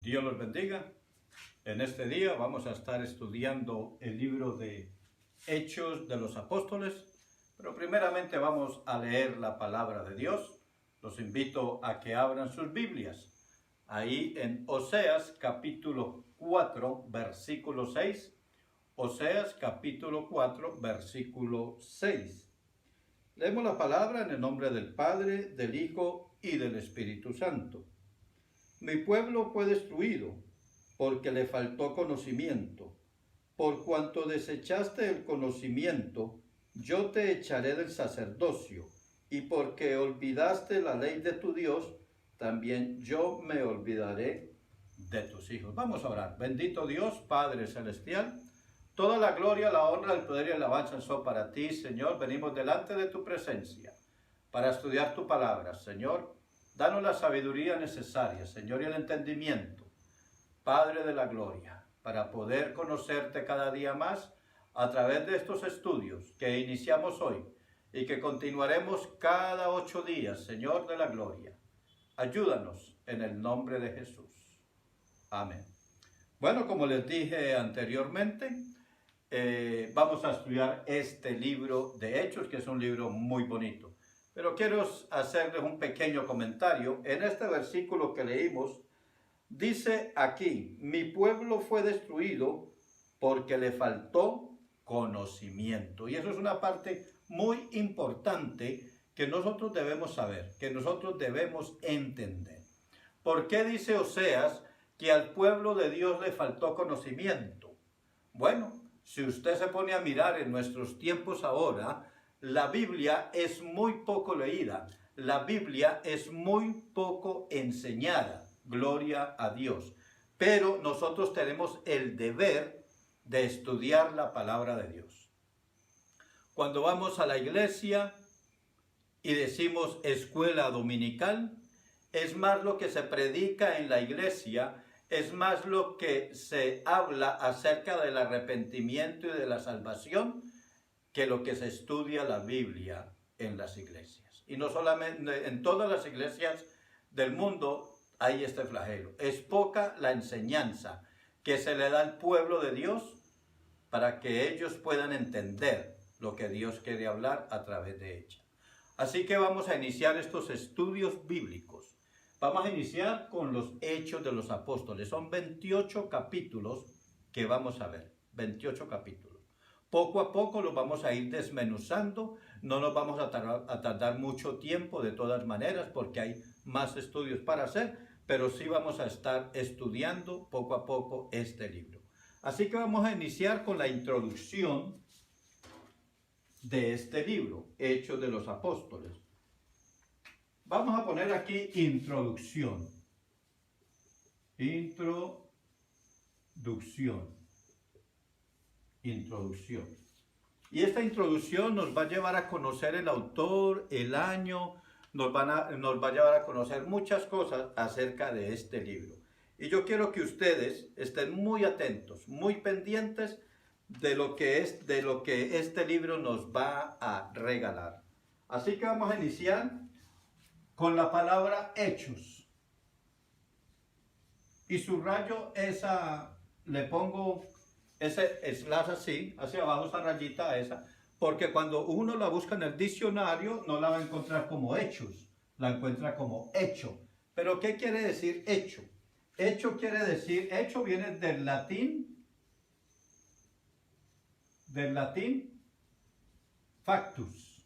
Dios los bendiga. En este día vamos a estar estudiando el libro de Hechos de los Apóstoles, pero primeramente vamos a leer la palabra de Dios. Los invito a que abran sus Biblias. Ahí en Oseas capítulo 4, versículo 6. Oseas capítulo 4, versículo 6. Leemos la palabra en el nombre del Padre, del Hijo y del Espíritu Santo. Mi pueblo fue destruido, porque le faltó conocimiento. Por cuanto desechaste el conocimiento, yo te echaré del sacerdocio, y porque olvidaste la ley de tu Dios, también yo me olvidaré de tus hijos. Vamos a orar. Bendito Dios, Padre Celestial, toda la gloria, la honra, el poder y la alabanza son para ti, Señor. Venimos delante de tu presencia para estudiar tu palabra, Señor. Danos la sabiduría necesaria, Señor, y el entendimiento, Padre de la gloria, para poder conocerte cada día más a través de estos estudios que iniciamos hoy y que continuaremos cada 8 días, Señor de la gloria. Ayúdanos en el nombre de Jesús. Amén. Bueno, como les dije anteriormente, vamos a estudiar este libro de Hechos, que es un libro muy bonito. Pero quiero hacerles un pequeño comentario. En este versículo que leímos, dice aquí, mi pueblo fue destruido porque le faltó conocimiento. Y eso es una parte muy importante que nosotros debemos saber, que nosotros debemos entender. ¿Por qué dice Oseas que al pueblo de Dios le faltó conocimiento? Bueno, si usted se pone a mirar en nuestros tiempos ahora, la Biblia es muy poco leída, la Biblia es muy poco enseñada, gloria a Dios. Pero nosotros tenemos el deber de estudiar la palabra de Dios. Cuando vamos a la iglesia y decimos escuela dominical, es más lo que se predica en la iglesia, es más lo que se habla acerca del arrepentimiento y de la salvación, que lo que se estudia la Biblia en las iglesias. Y no solamente en todas las iglesias del mundo hay este flagelo. Es poca la enseñanza que se le da al pueblo de Dios para que ellos puedan entender lo que Dios quiere hablar a través de ella. Así que vamos a iniciar estos estudios bíblicos. Vamos a iniciar con los Hechos de los Apóstoles. Son 28 capítulos que vamos a ver. 28 capítulos. Poco a poco los vamos a ir desmenuzando, no nos vamos a tardar mucho tiempo de todas maneras porque hay más estudios para hacer, pero sí vamos a estar estudiando poco a poco este libro. Así que vamos a iniciar con la introducción de este libro, Hechos de los Apóstoles. Vamos a poner aquí introducción. Introducción. Y esta introducción nos va a llevar a conocer el autor, el año, nos va a llevar a conocer muchas cosas acerca de este libro. Y yo quiero que ustedes estén muy atentos, muy pendientes de lo que este libro nos va a regalar. Así que vamos a iniciar con la palabra hechos. Y subrayo esa, le pongo ese slash así, hacia abajo, esa rayita esa, porque cuando uno la busca en el diccionario no la va a encontrar como hechos, la encuentra como hecho. Pero ¿qué quiere decir hecho? Hecho quiere decir, hecho viene del latín factus.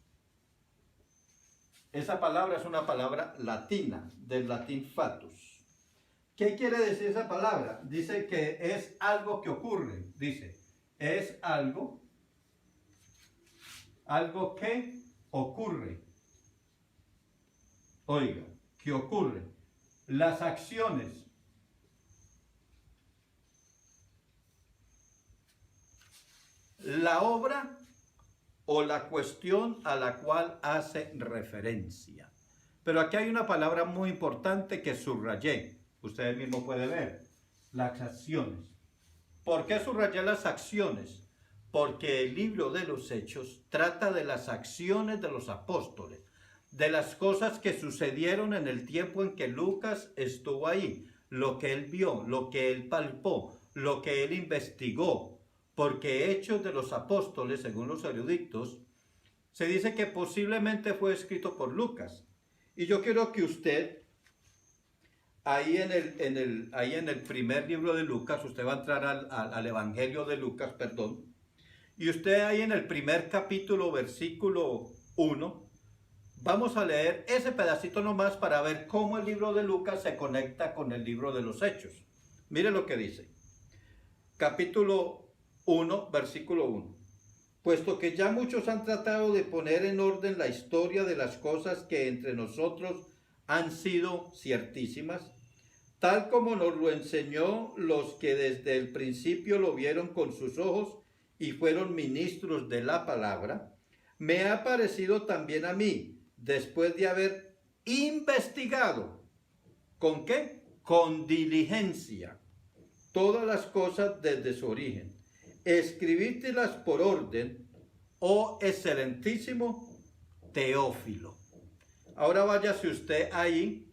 Esa palabra es una palabra latina, del latín factus. ¿Qué quiere decir esa palabra? Dice que es algo que ocurre. Dice, es algo que ocurre. Oiga, que ocurre. Las acciones. La obra o la cuestión a la cual hace referencia. Pero aquí hay una palabra muy importante que subrayé. Ustedes mismos pueden ver, las acciones. ¿Por qué subrayé las acciones? Porque el libro de los Hechos trata de las acciones de los apóstoles, de las cosas que sucedieron en el tiempo en que Lucas estuvo ahí. lo que él vio, lo que él palpó, lo que él investigó, porque Hechos de los Apóstoles, según los eruditos, se dice que posiblemente fue escrito por Lucas. Y yo quiero que usted, ahí en el primer libro de Lucas, usted va a entrar al Evangelio de Lucas, perdón, y usted ahí en el primer capítulo, versículo 1, vamos a leer ese pedacito nomás para ver cómo el libro de Lucas se conecta con el libro de los Hechos. Mire lo que dice. Capítulo 1, versículo 1. Puesto que ya muchos han tratado de poner en orden la historia de las cosas que entre nosotros han sido ciertísimas, tal como nos lo enseñó los que desde el principio lo vieron con sus ojos y fueron ministros de la palabra, me ha parecido también a mí, después de haber investigado, ¿con qué? Con diligencia, todas las cosas desde su origen, escribírtelas por orden, oh excelentísimo Teófilo. Ahora váyase usted ahí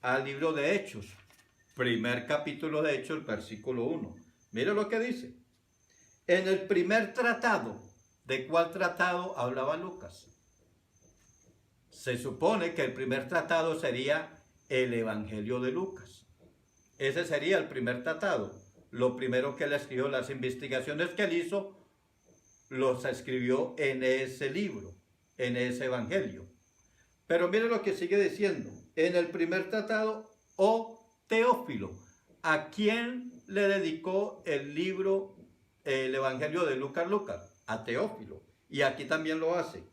al libro de Hechos, primer capítulo de Hechos, versículo 1. Mire lo que dice. En el primer tratado, ¿de cuál tratado hablaba Lucas? Se supone que el primer tratado sería el Evangelio de Lucas. Ese sería el primer tratado. Lo primero que él escribió, las investigaciones que él hizo, los escribió en ese libro, en ese Evangelio. Pero mire lo que sigue diciendo. En el primer tratado, oh Teófilo, ¿a quién le dedicó el libro, el Evangelio de Lucas? A Teófilo. Y aquí también lo hace.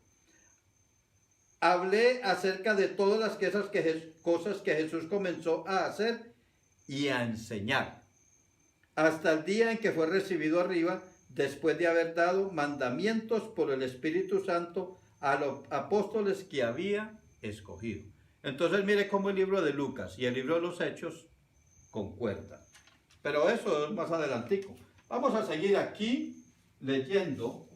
Hablé acerca de todas las cosas que Jesús comenzó a hacer y a enseñar, hasta el día en que fue recibido arriba, después de haber dado mandamientos por el Espíritu Santo a los apóstoles que había escogido. Entonces mire cómo el libro de Lucas y el libro de los Hechos concuerdan. Pero eso es más adelantico. Vamos a seguir aquí leyendo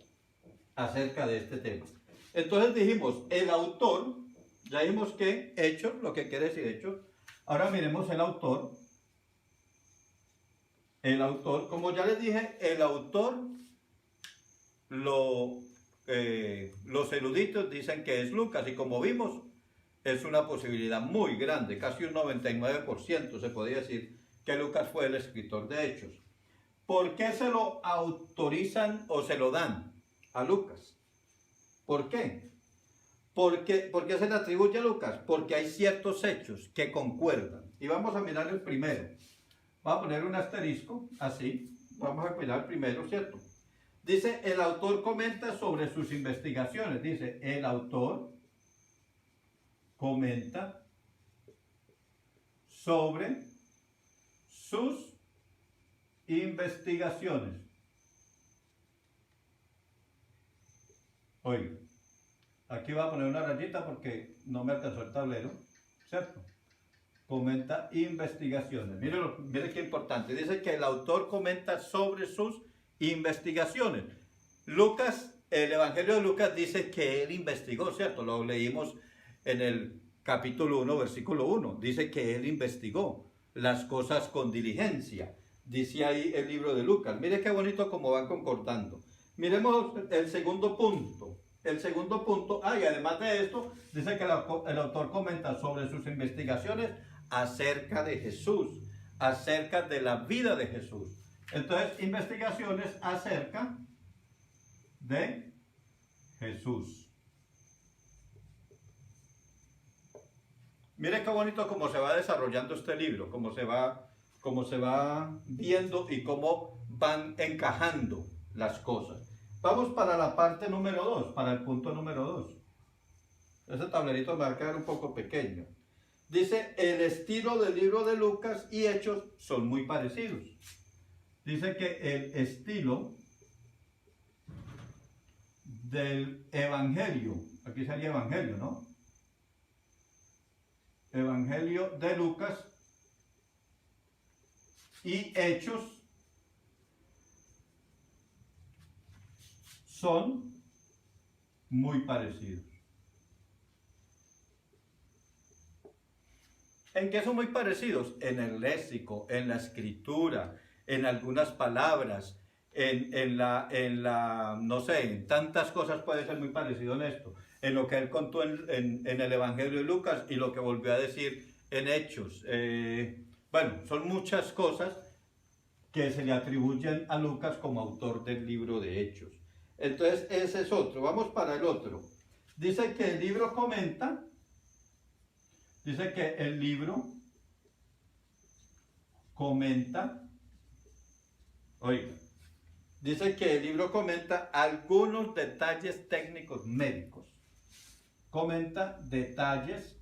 acerca de este tema. Entonces dijimos, el autor, ya dijimos que Hechos, lo que quiere decir Hechos. Ahora miremos el autor. El autor, como ya les dije, el autor, los eruditos dicen que es Lucas, y como vimos, es una posibilidad muy grande, casi un 99% se podría decir que Lucas fue el escritor de Hechos. ¿Por qué se lo autorizan o se lo dan a Lucas? ¿Por qué? ¿Por qué se le atribuye a Lucas? Porque hay ciertos hechos que concuerdan. Y vamos a mirar el primero. Vamos a poner un asterisco, así. Vamos a mirar el primero, ¿cierto? Dice, el autor comenta sobre sus investigaciones. Dice, el autor comenta sobre sus investigaciones. Oiga, aquí voy a poner una rayita porque no me alcanzó el tablero, ¿cierto? Comenta investigaciones. Mire qué importante. Dice que el autor comenta sobre sus investigaciones. Lucas, el Evangelio de Lucas dice que él investigó, ¿cierto? Lo leímos en el capítulo 1, versículo 1. Dice que él investigó las cosas con diligencia. Dice ahí el libro de Lucas. Mire qué bonito cómo van concordando. Miremos el segundo punto. El segundo punto, y además de esto, dice que el autor comenta sobre sus investigaciones acerca de Jesús, acerca de la vida de Jesús. Entonces, investigaciones acerca de Jesús. Mire qué bonito cómo se va desarrollando este libro, cómo se va viendo y cómo van encajando las cosas. Vamos para la parte número 2, para el punto número 2. Ese tablerito me va a quedar un poco pequeño. Dice, el estilo del libro de Lucas y Hechos son muy parecidos. Dice que el estilo del Evangelio, aquí sería Evangelio, ¿no? Evangelio de Lucas y Hechos son muy parecidos. ¿En qué son muy parecidos? En el léxico, en la escritura, en algunas palabras, no sé, en tantas cosas puede ser muy parecido en esto. En lo que él contó en el Evangelio de Lucas y lo que volvió a decir en Hechos. Bueno, son muchas cosas que se le atribuyen a Lucas como autor del libro de Hechos. Entonces, ese es otro. Vamos para el otro. Dice que el libro comenta, oiga, dice que el libro comenta algunos detalles técnicos médicos. Comenta detalles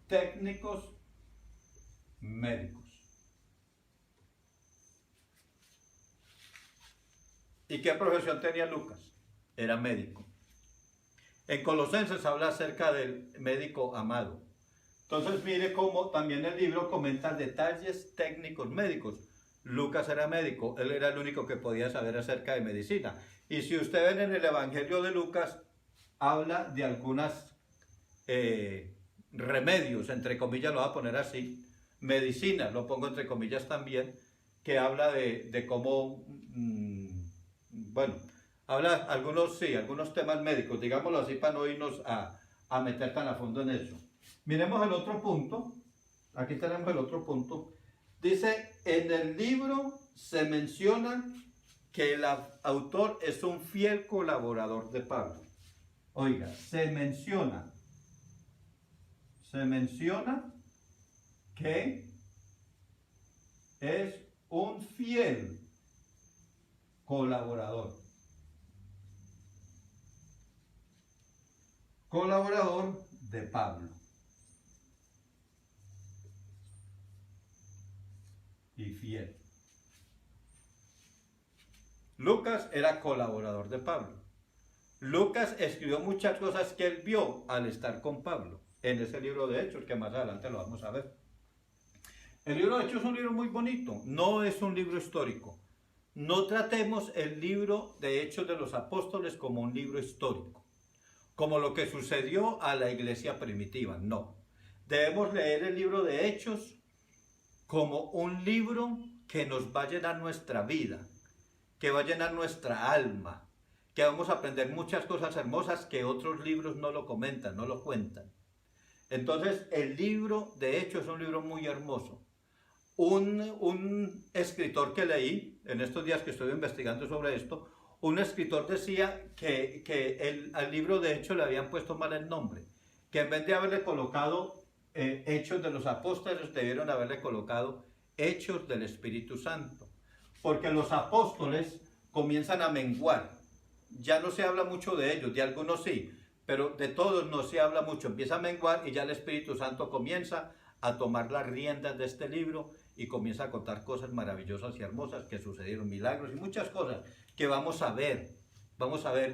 técnicos médicos. ¿Y qué profesión tenía Lucas? Era médico. En Colosenses habla acerca del médico amado. Entonces mire cómo también el libro comenta detalles técnicos médicos. Lucas era médico, él era el único que podía saber acerca de medicina. Y si ustedes ven en el Evangelio de Lucas, habla de algunas remedios, entre comillas lo voy a poner así, medicina, lo pongo entre comillas también, que habla de cómo, bueno, habla algunos temas médicos, digámoslo así, para no irnos a meter tan a fondo en eso. Miremos el otro punto, aquí tenemos el otro punto, dice, en el libro se menciona que el autor es un fiel colaborador de Pablo. Oiga, se menciona que es un fiel colaborador de Pablo. Y fiel. Lucas era colaborador de Pablo. Lucas escribió muchas cosas que él vio al estar con Pablo en ese libro de Hechos, que más adelante lo vamos a ver. El libro de Hechos es un libro muy bonito, no es un libro histórico. No tratemos el libro de Hechos de los Apóstoles como un libro histórico, como lo que sucedió a la iglesia primitiva, no. Debemos leer el libro de Hechos como un libro que nos va a llenar nuestra vida, que va a llenar nuestra alma, que vamos a aprender muchas cosas hermosas que otros libros no lo comentan, no lo cuentan. Entonces, el libro de Hechos es un libro muy hermoso. Un escritor que leí, en estos días que estoy investigando sobre esto, un escritor decía que al libro de Hechos le habían puesto mal el nombre, que en vez de haberle colocado Hechos de los Apóstoles, debieron haberle colocado Hechos del Espíritu Santo, porque los apóstoles comienzan a menguar, ya no se habla mucho de ellos, de algunos sí, pero de todos no se habla mucho, empieza a menguar y ya el Espíritu Santo comienza a tomar las riendas de este libro y comienza a contar cosas maravillosas y hermosas que sucedieron, milagros y muchas cosas que vamos a ver,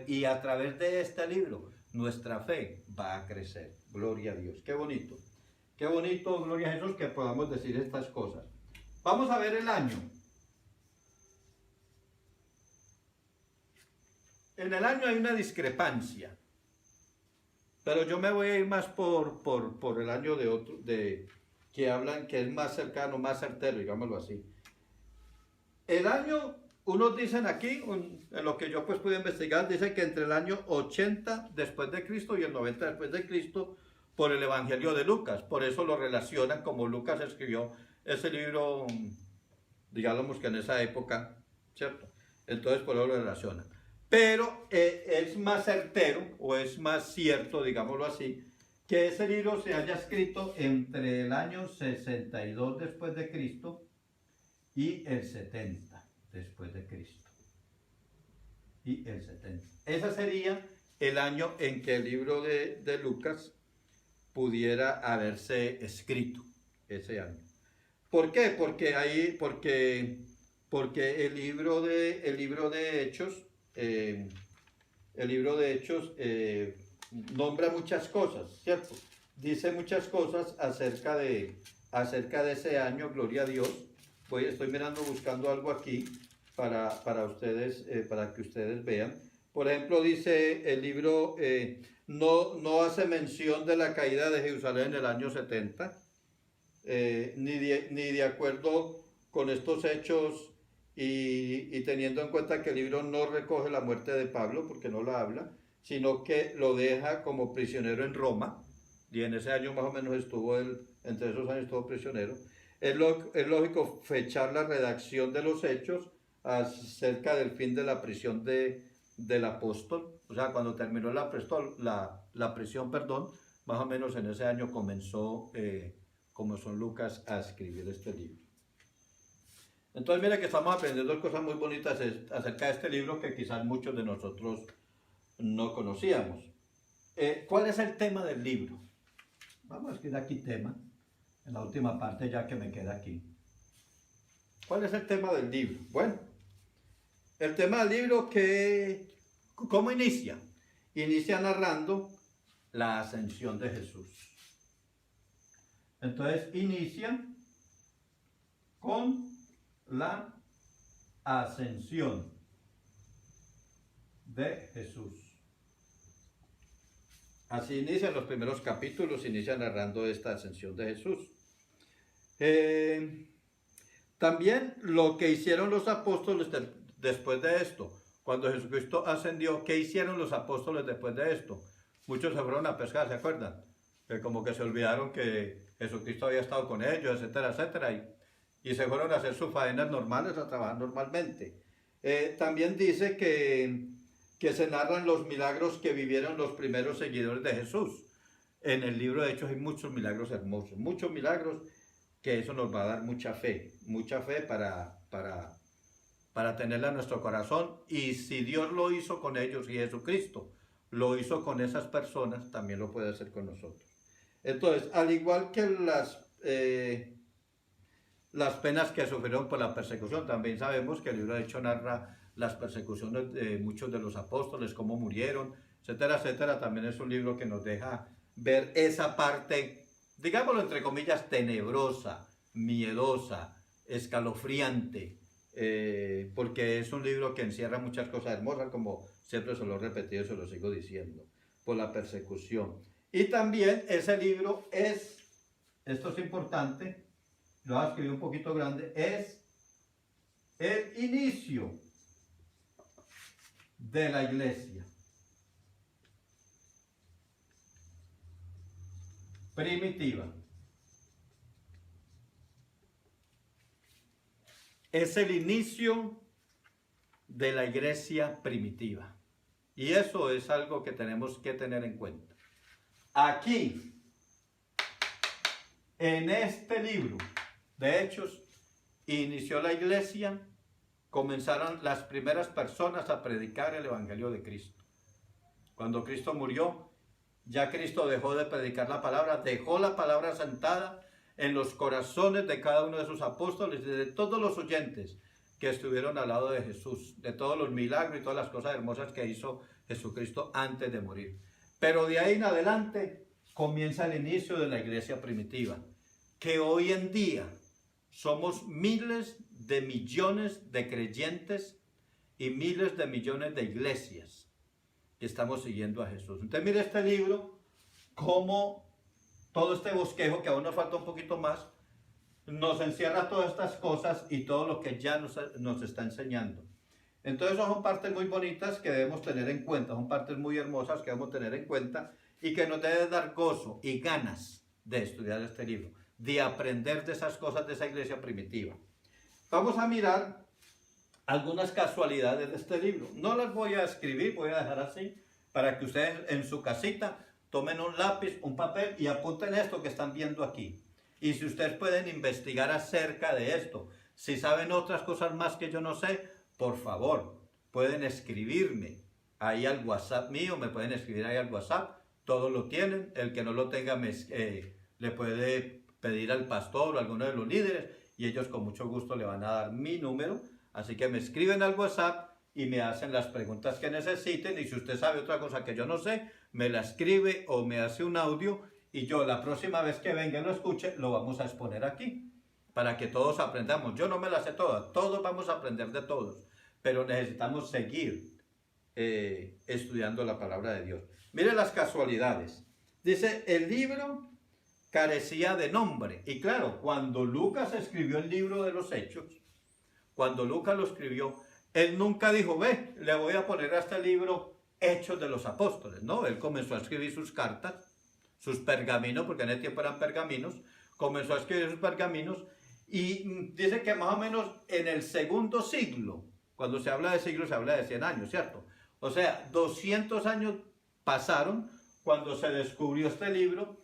y a través de este libro nuestra fe va a crecer. Gloria a Dios, qué bonito, gloria a Jesús, que podamos decir estas cosas. Vamos a ver el año. En el año hay una discrepancia, pero yo me voy a ir más por el año que hablan que es más cercano, más certero, digámoslo así. El año, unos dicen aquí, en lo que yo pues pude investigar, dice que entre el año 80 después de Cristo y el 90 después de Cristo, por el Evangelio de Lucas. Por eso lo relacionan como Lucas escribió ese libro, digamos que en esa época, ¿cierto? Entonces por eso lo relacionan. Pero es más certero, o es más cierto, digámoslo así, que ese libro se haya escrito entre el año 62 después de Cristo y el 70 después de Cristo. Y el 70. Ese sería el año en que el libro de Lucas pudiera haberse escrito, ese año. ¿Por qué? Porque el libro de Hechos, nombra muchas cosas, ¿cierto? Dice muchas cosas acerca de ese año, gloria a Dios. Estoy buscando algo aquí para ustedes, para que ustedes vean. Por ejemplo, dice el libro, no hace mención de la caída de Jerusalén en el año 70, ni de acuerdo con estos hechos y teniendo en cuenta que el libro no recoge la muerte de Pablo, porque no la habla, sino que lo deja como prisionero en Roma, y en ese año más o menos estuvo él, entre esos años estuvo prisionero. Es lógico fechar la redacción de los hechos acerca del fin de la prisión del apóstol, o sea, cuando terminó la prisión, perdón, más o menos en ese año comenzó, como son Lucas, a escribir este libro. Entonces, mira que estamos aprendiendo cosas muy bonitas acerca de este libro que quizás muchos de nosotros no conocíamos. ¿Cuál es el tema del libro? Vamos a escribir aquí tema, en la última parte ya que me queda aquí. ¿Cuál es el tema del libro? Bueno, el tema del libro ¿cómo inicia? Inicia narrando la ascensión de Jesús. Entonces inicia con la ascensión de Jesús. Así inician los primeros capítulos, inicia narrando esta ascensión de Jesús. También lo que hicieron los apóstoles después de esto. Cuando Jesucristo ascendió, ¿qué hicieron los apóstoles después de esto? Muchos se fueron a pescar, ¿se acuerdan? Que como que se olvidaron que Jesucristo había estado con ellos, etcétera, etcétera. Y se fueron a hacer sus faenas normales, a trabajar normalmente. También dice que se narran los milagros que vivieron los primeros seguidores de Jesús. En el libro de Hechos hay muchos milagros hermosos, muchos milagros, que eso nos va a dar mucha fe para tenerla en nuestro corazón. Y si Dios lo hizo con ellos y Jesucristo lo hizo con esas personas, también lo puede hacer con nosotros. Entonces, al igual que las penas que sufrieron por la persecución, también sabemos que el libro de Hechos narra las persecuciones de muchos de los apóstoles, cómo murieron, etcétera, etcétera. También es un libro que nos deja ver esa parte, digámoslo entre comillas, tenebrosa, miedosa, escalofriante, porque es un libro que encierra muchas cosas hermosas, como siempre se lo he repetido y se lo sigo diciendo, por la persecución. Y también ese libro esto es importante, lo voy a escribir un poquito grande, es el inicio de la iglesia primitiva. Es el inicio de la iglesia primitiva. Y eso es algo que tenemos que tener en cuenta. Aquí, en este libro de Hechos, inició la iglesia, comenzaron las primeras personas a predicar el evangelio de Cristo. Cuando Cristo murió, ya Cristo dejó de predicar la palabra, dejó la palabra sentada en los corazones de cada uno de sus apóstoles y de todos los oyentes que estuvieron al lado de Jesús, de todos los milagros y todas las cosas hermosas que hizo Jesucristo antes de morir. Pero de ahí en adelante comienza el inicio de la iglesia primitiva, que hoy en día somos miles de millones de creyentes y miles de millones de iglesias que estamos siguiendo a Jesús. Entonces mire este libro, como todo este bosquejo, que aún nos falta un poquito más, nos encierra todas estas cosas y todo lo que ya nos está enseñando. Entonces son partes muy bonitas que debemos tener en cuenta, son partes muy hermosas que debemos tener en cuenta y que nos debe dar gozo y ganas de estudiar este libro, de aprender de esas cosas de esa iglesia primitiva. Vamos a mirar algunas casualidades de este libro. No las voy a escribir, voy a dejar así, para que ustedes en su casita tomen un lápiz, un papel y apunten esto que están viendo aquí. Y si ustedes pueden investigar acerca de esto, si saben otras cosas más que yo no sé, por favor, pueden escribirme ahí al WhatsApp mío, me pueden escribir ahí al WhatsApp, todos lo tienen, el que no lo tenga le puede pedir al pastor o a alguno de los líderes y ellos con mucho gusto le van a dar mi número, así que me escriben al WhatsApp y me hacen las preguntas que necesiten y si usted sabe otra cosa que yo no sé, me la escribe o me hace un audio y yo la próxima vez que venga y lo escuche, lo vamos a exponer aquí, para que todos aprendamos. Yo no me las sé todas, todos vamos a aprender de todos, pero necesitamos seguir estudiando la palabra de Dios. Mire las casualidades. Dice, el libro carecía de nombre. Y claro, cuando Lucas escribió el libro de los Hechos, cuando Lucas lo escribió, él nunca dijo, ve, le voy a poner a este libro Hechos de los Apóstoles. No, él comenzó a escribir sus cartas, sus pergaminos, porque en ese tiempo eran pergaminos, comenzó a escribir sus pergaminos y dice que más o menos en el segundo siglo, cuando se habla de siglo se habla de 100 años, ¿cierto? O sea, 200 años pasaron cuando se descubrió este libro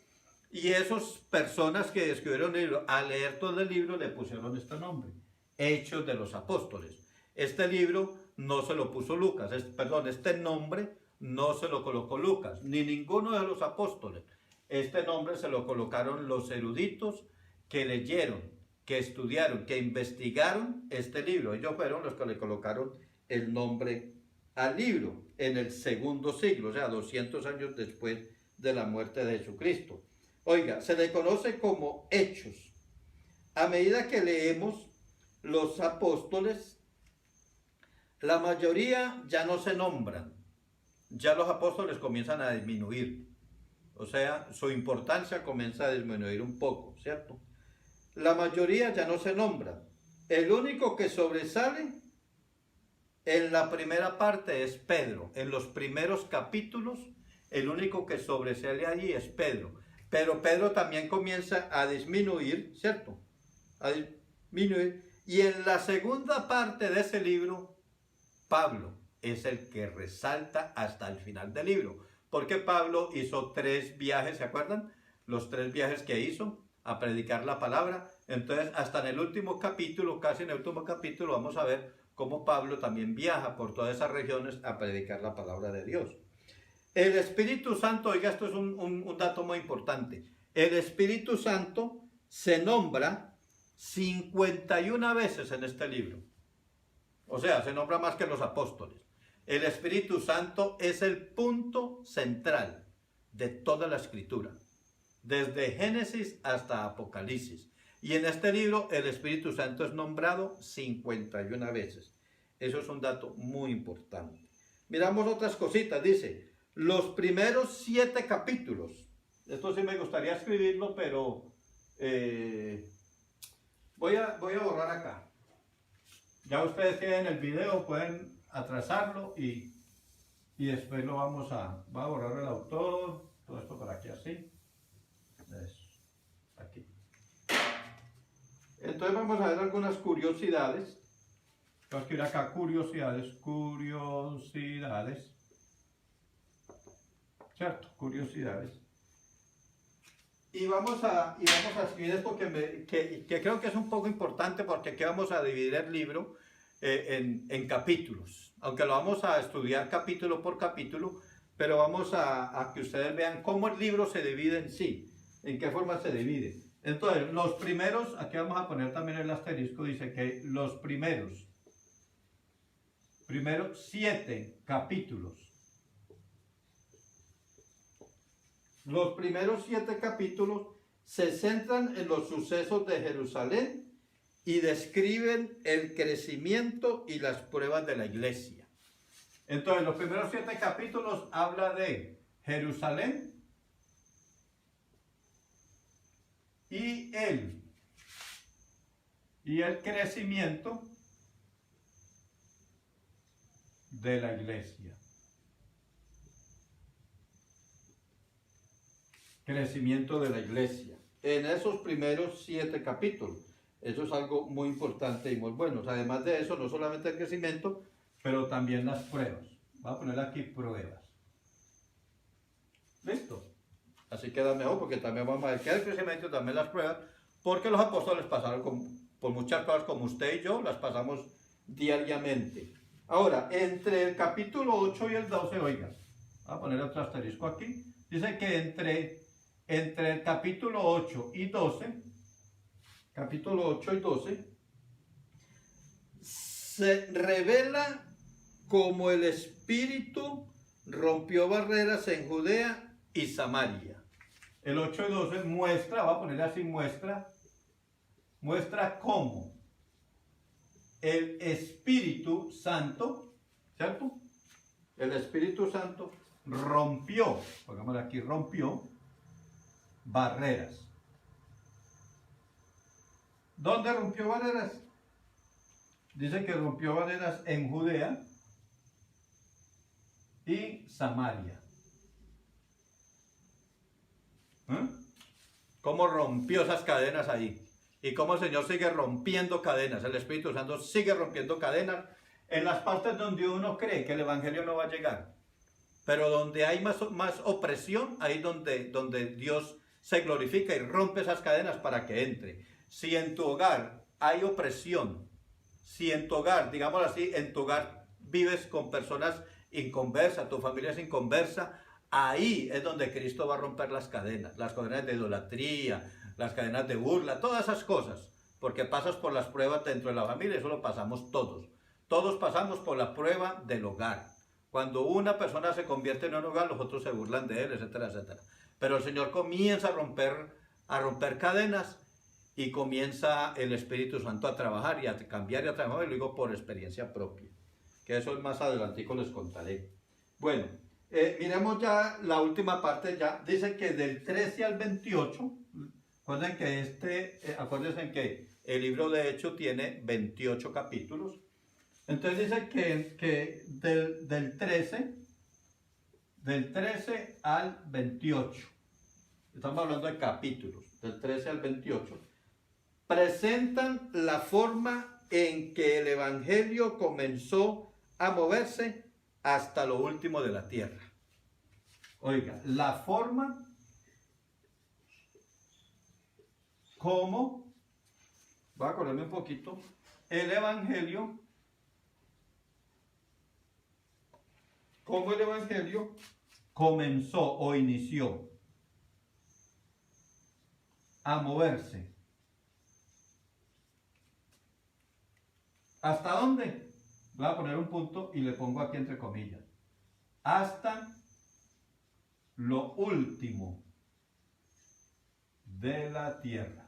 y esas personas que escribieron el libro, al leer todo el libro le pusieron este nombre, Hechos de los Apóstoles. Este libro no se lo puso Lucas, este nombre no se lo colocó Lucas, ni ninguno de los apóstoles. Este nombre se lo colocaron los eruditos que leyeron, que estudiaron, que investigaron este libro. Ellos fueron los que le colocaron el nombre al libro en el segundo siglo, o sea, 200 años después de la muerte de Jesucristo. Oiga, se le conoce como Hechos. A medida que leemos los apóstoles, la mayoría ya no se nombran, ya los apóstoles comienzan a disminuir. O sea, su importancia comienza a disminuir un poco, ¿cierto? La mayoría ya no se nombra. El único que sobresale en la primera parte es Pedro. En los primeros capítulos, el único que sobresale allí es Pedro. Pero Pedro también comienza a disminuir, ¿cierto? A disminuir. Y en la segunda parte de ese libro, Pablo es el que resalta hasta el final del libro. Porque Pablo hizo 3 viajes, ¿se acuerdan? Los 3 viajes que hizo a predicar la palabra. Entonces, hasta en el último capítulo, casi en el último capítulo, vamos a ver cómo Pablo también viaja por todas esas regiones a predicar la palabra de Dios. El Espíritu Santo, oiga, esto es un dato muy importante. El Espíritu Santo se nombra 51 veces en este libro. O sea, se nombra más que los apóstoles. El Espíritu Santo es el punto central de toda la Escritura, desde Génesis hasta Apocalipsis. Y en este libro el Espíritu Santo es nombrado 51 veces. Eso es un dato muy importante. Miramos otras cositas. Dice, los primeros 7 capítulos. Esto sí me gustaría escribirlo, pero voy a borrar acá. Ya ustedes tienen el video, pueden atrasarlo y después lo vamos a borrar el autor, todo esto por aquí así. Eso, aquí. Entonces vamos a ver algunas curiosidades. Voy a escribir acá curiosidades. ¿Cierto? Curiosidades. Y vamos a escribir esto que creo que es un poco importante porque aquí vamos a dividir el libro en capítulos. Aunque lo vamos a estudiar capítulo por capítulo, pero vamos a que ustedes vean cómo el libro se divide en sí, en qué forma se divide. Entonces, los primeros, aquí vamos a poner también el asterisco, dice que los primeros 7 capítulos. Los primeros 7 capítulos se centran en los sucesos de Jerusalén y describen el crecimiento y las pruebas de la iglesia. Entonces, los primeros 7 capítulos habla de Jerusalén y el crecimiento de la iglesia. Crecimiento de la iglesia. En esos primeros 7 capítulos. Eso es algo muy importante y muy bueno. Además de eso, no solamente el crecimiento, pero también las pruebas. Voy a poner aquí pruebas. ¿Listo? Así queda mejor porque también vamos a ver que el crecimiento y también las pruebas, porque los apóstoles pasaron por muchas cosas como usted y yo, las pasamos diariamente. Ahora, entre el capítulo 8 y el 12, oiga, voy a poner otro asterisco aquí, dice que entre el capítulo 8 y 12, se revela cómo el Espíritu rompió barreras en Judea y Samaria. El 8 y 12 muestra, voy a poner así, muestra cómo el Espíritu Santo, ¿cierto? El Espíritu Santo rompió, pongámoslo aquí, rompió barreras. ¿Dónde rompió barreras? Dice que rompió barreras en Judea y Samaria. ¿Cómo rompió esas cadenas ahí? Y cómo el Señor sigue rompiendo cadenas. El Espíritu Santo sigue rompiendo cadenas en las partes donde uno cree que el Evangelio no va a llegar. Pero donde hay más opresión, ahí es donde Dios se glorifica y rompe esas cadenas para que entre. Si en tu hogar hay opresión, si en tu hogar, digámoslo así, en tu hogar vives con personas inconversas, tu familia es inconversa, ahí es donde Cristo va a romper las cadenas de idolatría, las cadenas de burla, todas esas cosas, porque pasas por las pruebas dentro de la familia, eso lo pasamos todos. Todos pasamos por la prueba del hogar. Cuando una persona se convierte en un hogar, los otros se burlan de él, etcétera, etcétera. Pero el Señor comienza a romper cadenas y comienza el Espíritu Santo a trabajar y a cambiar y a trabajar, y lo digo por experiencia propia, que eso es más adelantico les contaré. Bueno, miremos ya la última parte, ya dice que del 13 al 28, acuérdense que el libro de Hechos tiene 28 capítulos, entonces dice que del 13 al 28, estamos hablando de capítulos, del 13 al 28, presentan la forma en que el Evangelio comenzó a moverse hasta lo último de la tierra. Oiga, la forma como, voy a acordarme un poquito, el Evangelio comenzó o inició a moverse. ¿Hasta dónde? Voy a poner un punto y le pongo aquí entre comillas. Hasta lo último de la tierra.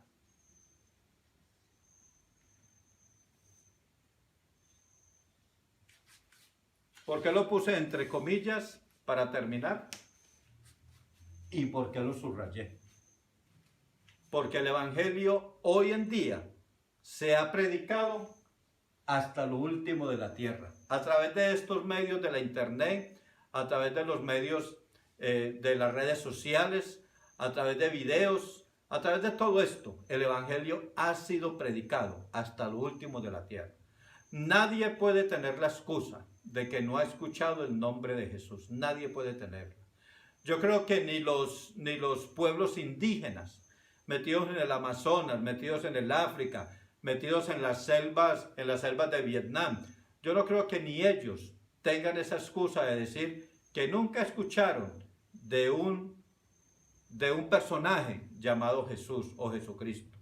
¿Por qué lo puse entre comillas para terminar? ¿Y por qué lo subrayé? Porque el Evangelio hoy en día se ha predicado hasta lo último de la tierra. A través de estos medios de la internet, a través de los medios de las redes sociales, a través de videos, a través de todo esto, el Evangelio ha sido predicado hasta lo último de la tierra. Nadie puede tener la excusa de que no ha escuchado el nombre de Jesús. Nadie puede tenerla. Yo creo que ni los pueblos indígenas, metidos en el Amazonas, metidos en el África, metidos en las selvas de Vietnam, yo no creo que ni ellos tengan esa excusa de decir que nunca escucharon de un personaje llamado Jesús o Jesucristo.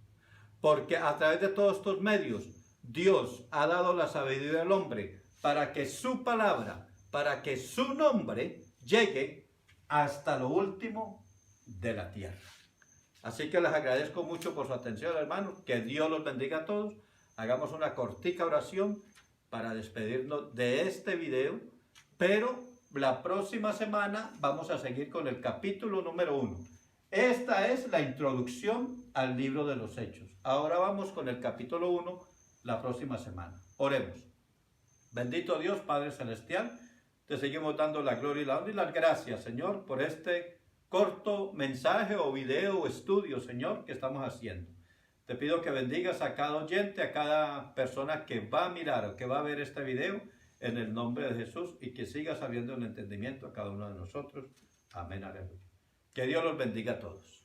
Porque a través de todos estos medios, Dios ha dado la sabiduría al hombre para que su palabra, para que su nombre llegue hasta lo último de la tierra. Así que les agradezco mucho por su atención, hermanos. Que Dios los bendiga a todos. Hagamos una cortica oración para despedirnos de este video. Pero la próxima semana vamos a seguir con el capítulo número 1. Esta es la introducción al libro de los Hechos. Ahora vamos con el capítulo 1 la próxima semana. Oremos. Bendito Dios, Padre Celestial, te seguimos dando la gloria y la honra y las gracias, Señor, por este corto mensaje o video o estudio, Señor, que estamos haciendo. Te pido que bendigas a cada oyente, a cada persona que va a mirar o que va a ver este video en el nombre de Jesús y que sigas abriendo el entendimiento a cada uno de nosotros. Amén, aleluya. Que Dios los bendiga a todos.